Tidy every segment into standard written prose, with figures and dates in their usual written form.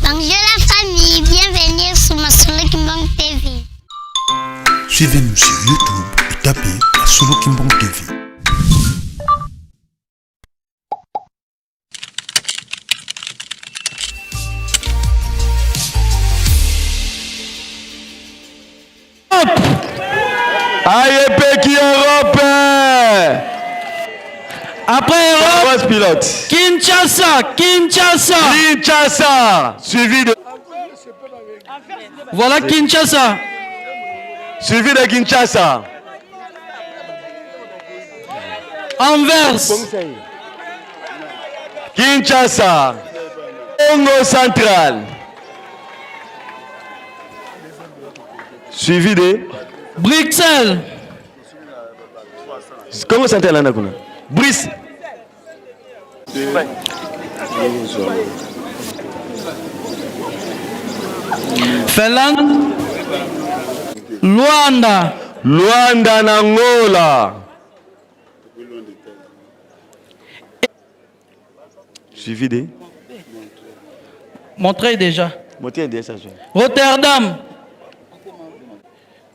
Bonjour la famille, bienvenue sur ma Solo Kimbong TV. Suivez-nous sur YouTube et tapez la Solo Kimbong TV. AEP qui Europe. Après Europe, pilote. Kinshasa. Suivi de. Voilà Kinshasa. Suivi de Kinshasa. Anvers. Kinshasa. Congo central. Suivi de. Bruxelles. Congo central Anakuna. Brice. Finlande. Luanda. Angola. Suivi de. Montrez déjà. Rotterdam.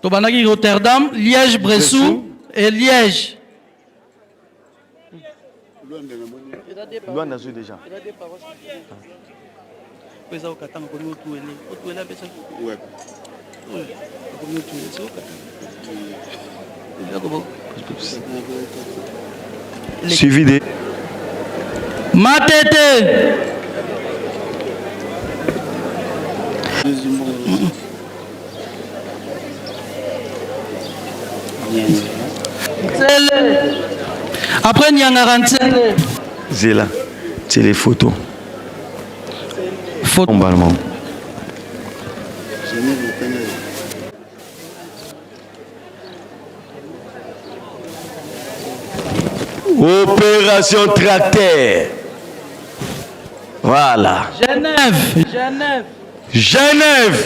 Tobanaki Rotterdam, Liège-Bressou et Liège. Luanda déjà. Suivi de. Matete. Après Nyangarantsele. Zéla, c'est les photos. Photo. Opération tracteur. Voilà. Genève.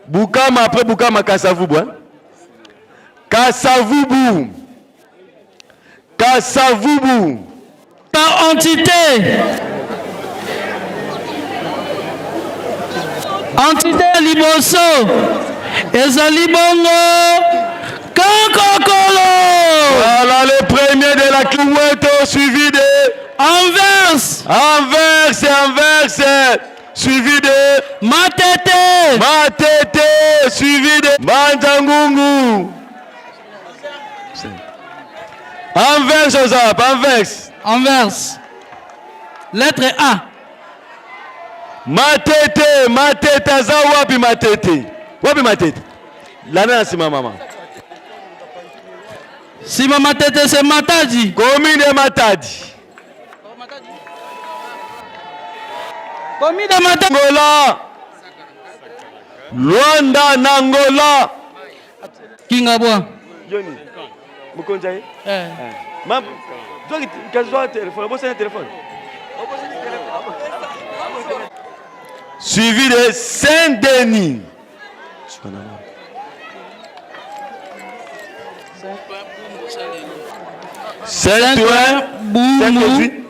Boukama après Boukama Kasavubu. Hein? Kasavubu. Par entité. Entité Liboso. Ezali Bongo. Kankokolo. Voilà le premier de la Kiwete suivi de Anvers. Suivi de Matete. Suivi de Mantangungu. Anvers. Lettre A. Matete aza wapi Matete. Lana sima mama. Sima Matete c'est Matadi. Commune de Matadi. Angola. Luanda Nangola. Kingabwa. Johnny. Mukonjaye? Mam, toi qui as un téléphone. Suivi de Saint-Denis. Saint-Ouen. Bumbu.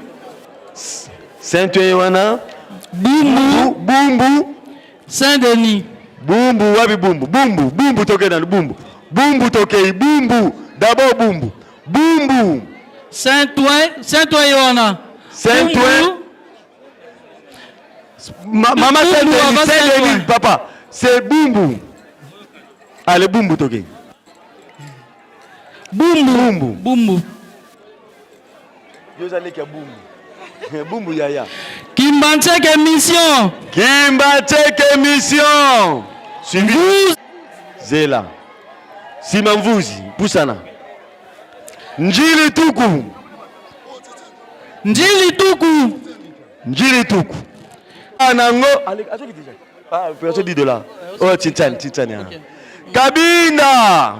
Saint-Denis. Bumbu, wabi bumbu. Bumbu toke dans le bumbu. Bumbu. D'abord bumbu. Saint-Ouen. Saint-Ouen. Maman Saint-Denis, papa. C'est bumbu. Allez, bumbu toke. Bumbu. Yozale kia bumbu. Bumbu yaya. Kimbancheke mission. Suivi. Zela. Simamvuzi. Pusana. Njili tuku. Anango. Allez, personne dit de là. Oh, Tintane. Kabinda.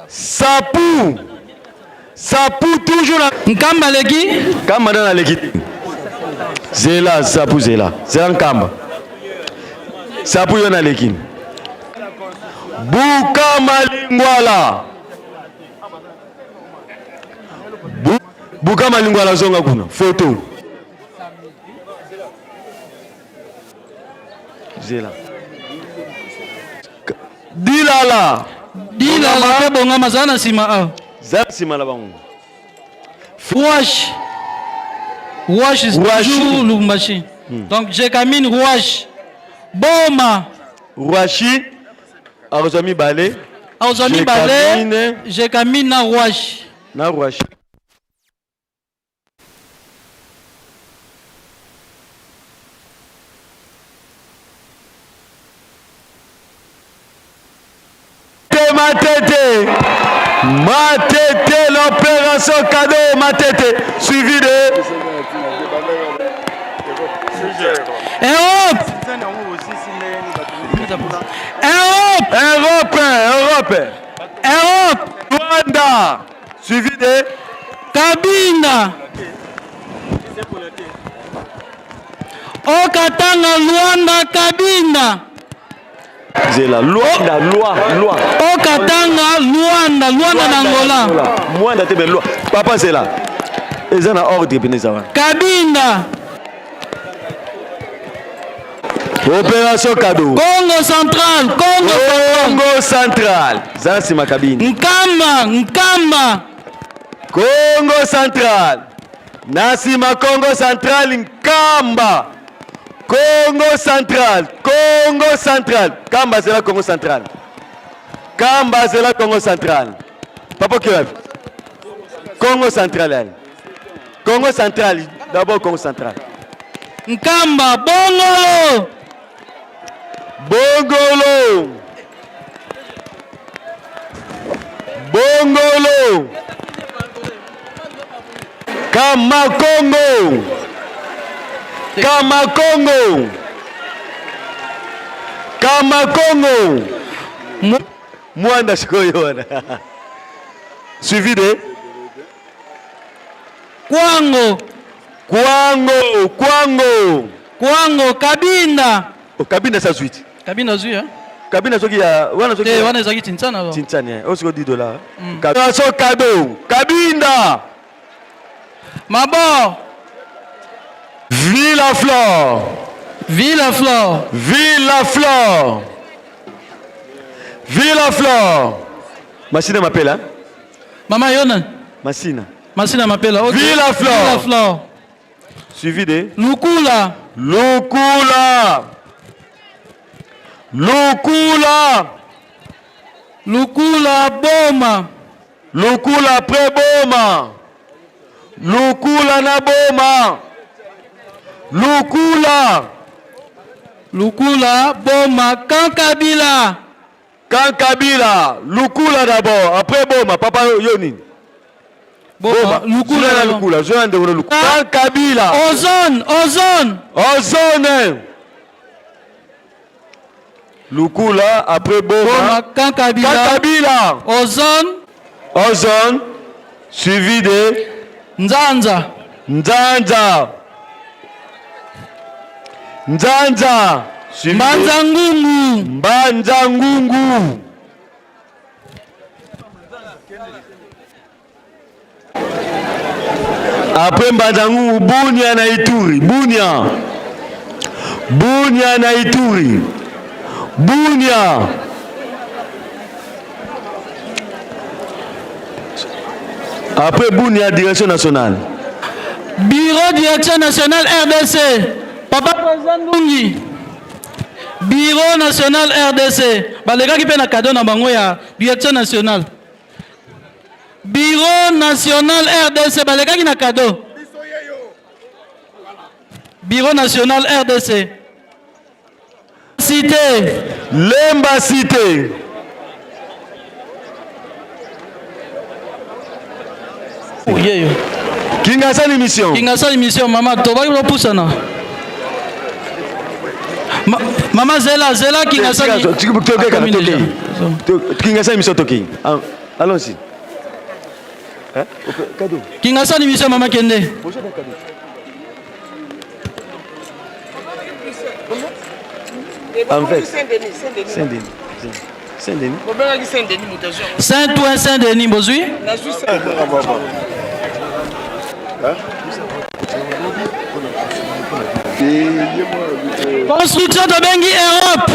Sapu toujours là. Nkamba leki. Kamba dans la leki. Zela. Nkamba. Sapu yona leki. Bukama Lingwala. Buka malingwa la zonga kuna. Photo. Zela. Dilala. Dilala ke bonga mazana sima a. Zana sima la bango. Rouache. Rouache is toujours Lubumbashi. Donc j'ai camine Rouache. Boma. Rouachi. Arozami balé. Arozami balé. J'ai camine na Rouache. Na Rouachi. Matete, l'opération cadeau, Matete, suivi de Europe. Europe. Rwanda, suivi de Kabinda. Okatanga Luanda Kabinda. C'est la loi. Okatanga Luanda Angola. Mwanda te loi. Papa c'est là. Ils ont ordre Benezava. Kabinda. Opération cadeau. Congo central. Ça c'est ma cabine. Nkamba. Congo central. Nasima Congo central Nkamba. Congo central. Kamba c'est la Congo central. Papa qui rêve. Congo central. D'abord Congo central. Nkamba Bongolo. Kama Congo. Mwanda shikoyona. Suivi de Kwango Kabinda. Kabinda sa suite. Kabinda zui hein. Kabinda soki ya wana zaki tintsana alors. Tintsana. On se dit $10. Opération cadeau. Kabinda. Mabor. Villa Flore. Machine m'appelle hein? Mama Yona. Machine m'appelle. Okay. Villa Flore. Suivi de Lukula Boma. Lukula après Boma. Lukula na Boma. Lukula Boma Kankabila. Lukula d'abord après Boma. Papa Yoni. Boma. Lukula. Je viens de Lukula. Kankabila. Ozone. Lukula après Boma. Kankabila. Ozone. Suivi de Nzanza. Mbanza Ngungu. Après Mbanza Ngungu, Bunia na Ituri. Après Bunia, direction nationale. Bureau direction nationale RDC. Papa président Ndungi. Bureau national RDC. Balega qui paie na cadeau na bango ya direction nationale. Bureau national RDC. Balega qui na cadeau. Bureau national RDC. Cité. Lemba Cité. Kingasa l'émission maman toba ko pusana. Maman Zela Kingasa l'émission toki. Allons-y. Hein? Cadeau. Kingasa l'émission maman Kende. En fait. Saint-Ouen Saint-Denis bozui. Construction de Bengi Europe.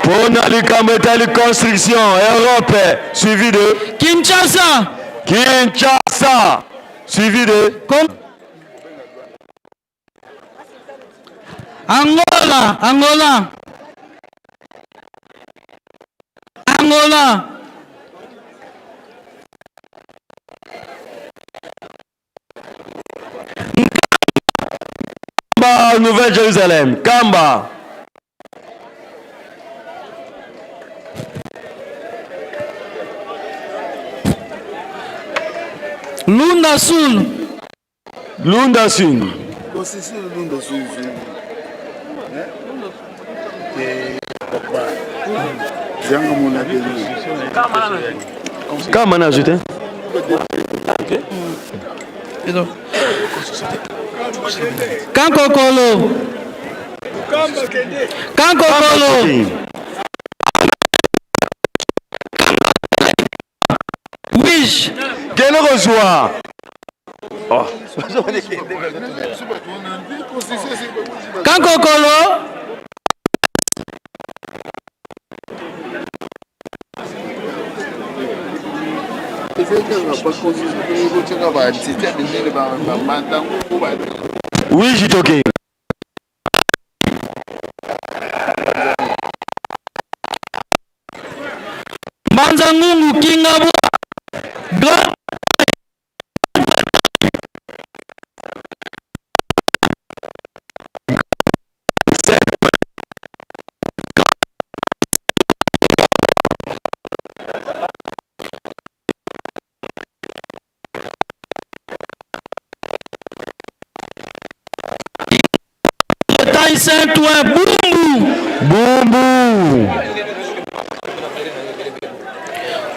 Pour la construction Europe, suivi de Kinshasa. Kinshasa, suivi de Angola. Kamba, Nouvelle-Jérusalem. Kamba. Lunda Sul. Lunda Sul. Kamba n'a ajouté. Kankokolo. Wish. Quel rejoint? Kankokolo. Oui, j'ai toqué. Manzangungu Kingabo. Saint-Ouen,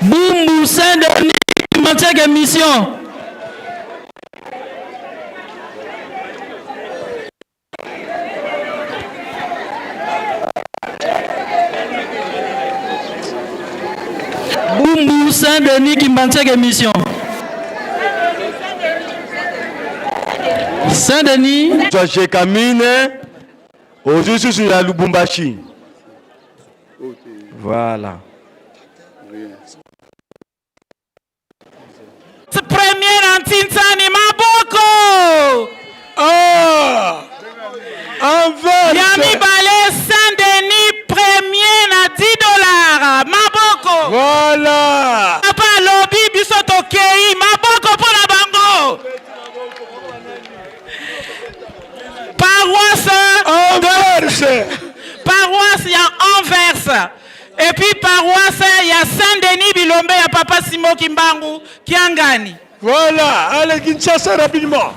Boumbu, Saint-Denis, Mantiague Mission. Boumbu, Saint-Denis, Mantiague Mission. Saint-Denis. Chez Camine. Aujourd'hui, sur la Lubumbashi. Voilà. Première Antinsani Maboko. Yami Balé Saint-Denis, premier à $10. Maboko. Voilà. Papa Lobi Bisoto Kei. Maboko pour la bango. Paroisse, il y a Anvers. Et puis paroisse, il y a Saint-Denis Bilombe, il y a Papa Simo Kimbangu, Kiangani. Voilà, allez Kinshasa rapidement.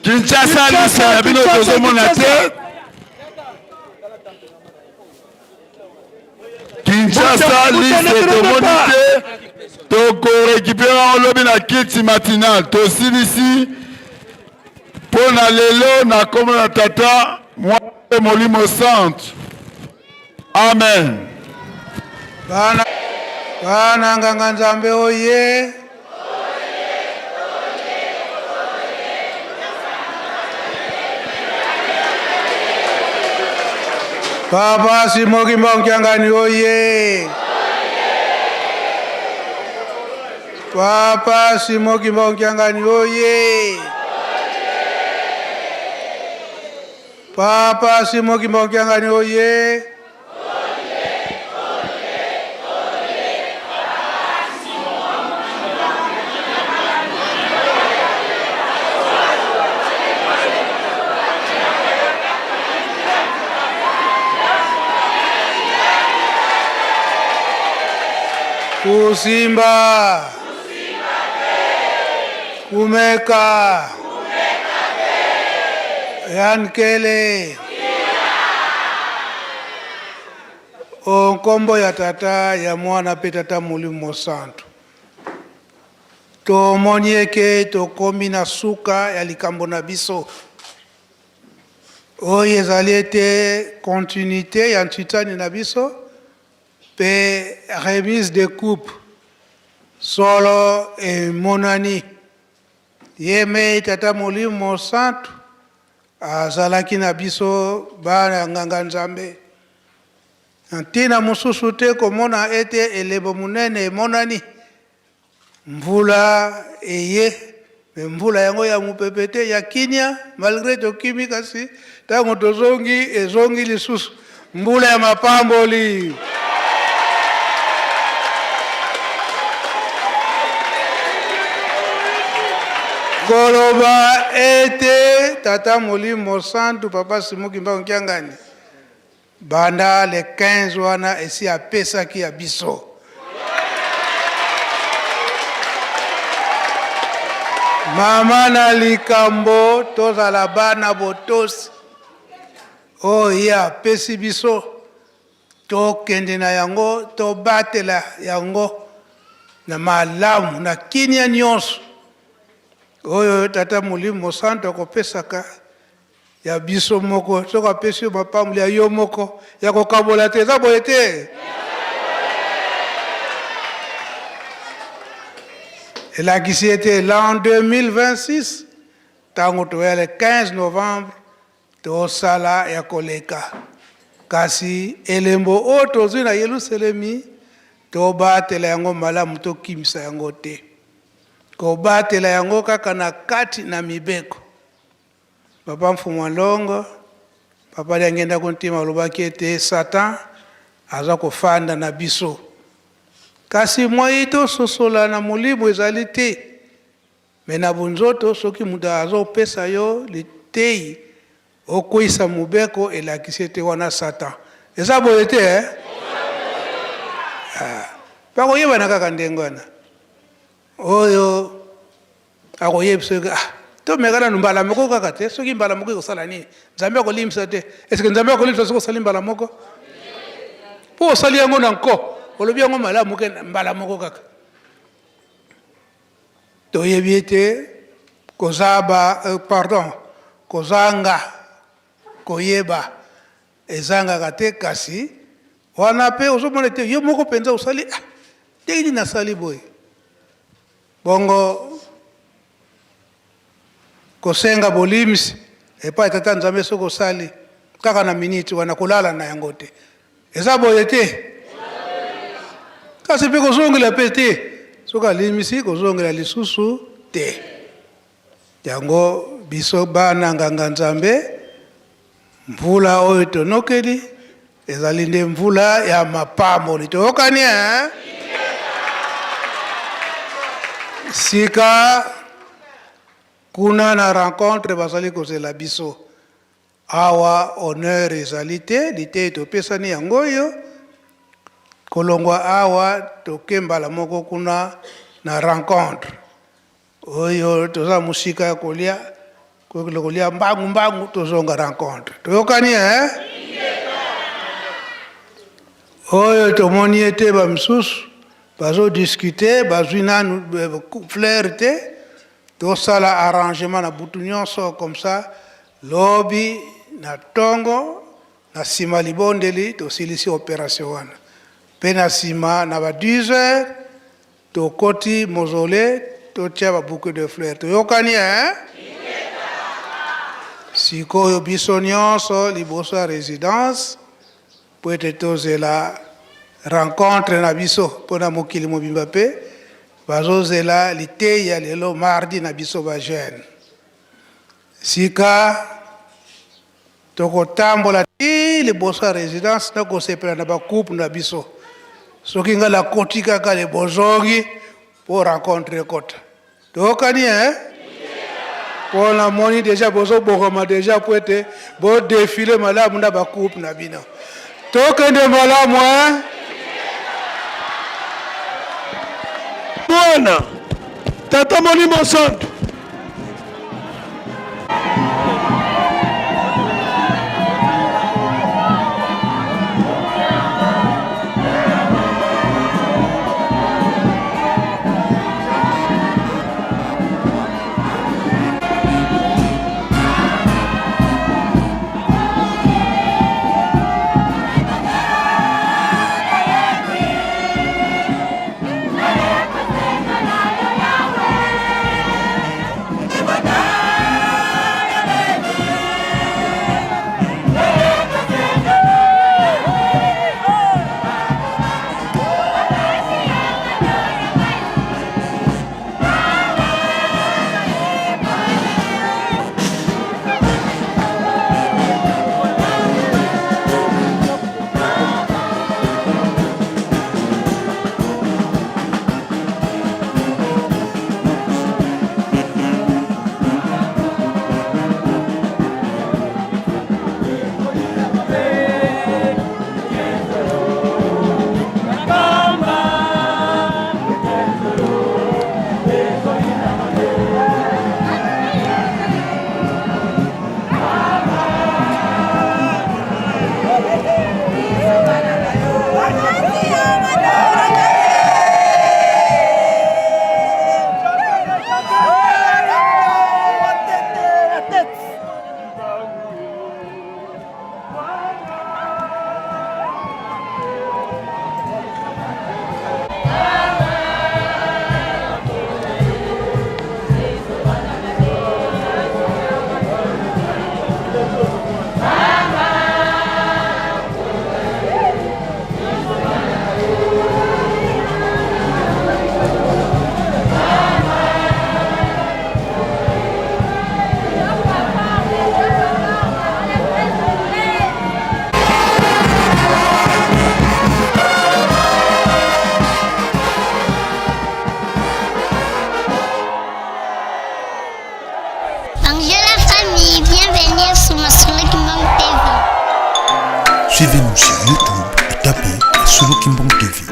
Kinshasa, Kinshasa, liste de monité. Toko récupérant lobby na kiti matinal. Tosi ici. Pour na lelo na komo na tata. Moi molimo centre. Amen. Bana nganga nzambe oye. Papa Simoki Mbonkiangani oye. Papa Simoki Mbonkiangani oye. Papa Simoki Mbonkiangani oye. Kusimba. Kumeka. Yankele. Onkombo ya tata ya mwana pe tata Molimo Santu. Tomonieke tokomi na suka ya likambo na biso. Oyo ezali ete continuité ya ntitani na biso. Pe remise de coupe solo emonani ye me tata molimo santu azalaki na biso bana nganga nzambe ntina mosusu te komona ete elebo munene emonani mvula eye me mvula yango ya mupepe te ya kinya malgré tokimi kasi ntango tozongi ezongi lisusu mvula ya mapamboli koloba ete tata molimo santu papa Simoki Mbangu Kiangani banda le 15 wana esi apesaki ya biso mama na likambo tozala bana botosi oyo apesi biso tokende na yango tobatela yango na malamu na kinia nyonso oyo tata molimo santu akopesaka ya biso moko soki apesi yo mapamboli ya yo moko ya kokabola te eza boye te elakisi ete l'an 2026 ntango toya le 15 novembre tosala ya koleka kasi elembo oyo tozwi na yelusalemi tobatela yango malamu tokimisa yango te kobatela yango kaka na kati na mibeko papa Mfumu Longo papa liangenda kontima alobaki ete Satan aza kofanda na biso kasi moi tososola na molimo ezali te me na bunzoto soki mutu azopesa yo litei okwisa mobeko elakisi ete wana Satan eza boye te bakoyebana kaka ndenge wana oyo akoyebisa tomekana mbala moko kaka te soki mbala moko ekosala nini nzambe akolimisa te eske nzambe akolimisa soki osali mbala moko mpo osali yango na nko olobi yango malamu ke mbala moko kaka toyebi ete kozanga koyeba ezangaka te kasi wana mpe ozomona ete yo moko mpenza osali ndenge nini nasali boye bongo kosenga bolimisi epai tata nzambe soki osali kaka na miniti wana kolala na yango te eza boye te kasi mpe kozongela mpe te soki alimisi kozongela lisusu te yango biso bana nganga nzambe mvula oyo tonokeli ezali nde mvula ya mapamboli toyokani sika kuna na rencontre bazali kozela biso awa honneur ezali te litei topesani yango oyo kolongwa awa tokembala moko kuna na rencontre oyo toza musika ya kolia mbangu tozonga rencontre toyokani oyo tomoni ete bamisusu bazodiskute bazwi nanu fleur te tosala arrangement na butu nyonso comme ça lobi na tongo na nsima libondeli tosilisi opération wana mpe na nsima na ba 10 heures tokoti mausolée totia babouquet de fleurs toyokani sikoyo biso nyonso liboso ya résidence po ete tozela rencontre na biso mpona mokili mobimba mpe bazozela litei ya lelo mardi na biso bajeune sika tokotambola ti liboso ya résidence na kosepela na bacouple na biso soki nga nakoti kaka libozongi mpo rencontre ekota toyokani mpo namoni deja bozobokama deja po ete bodefile malamu na bacouple na bino tokende malamu Bwana Tata Molimo Santu Suivez-nous sur YouTube et tapez Solo Kimbang TV.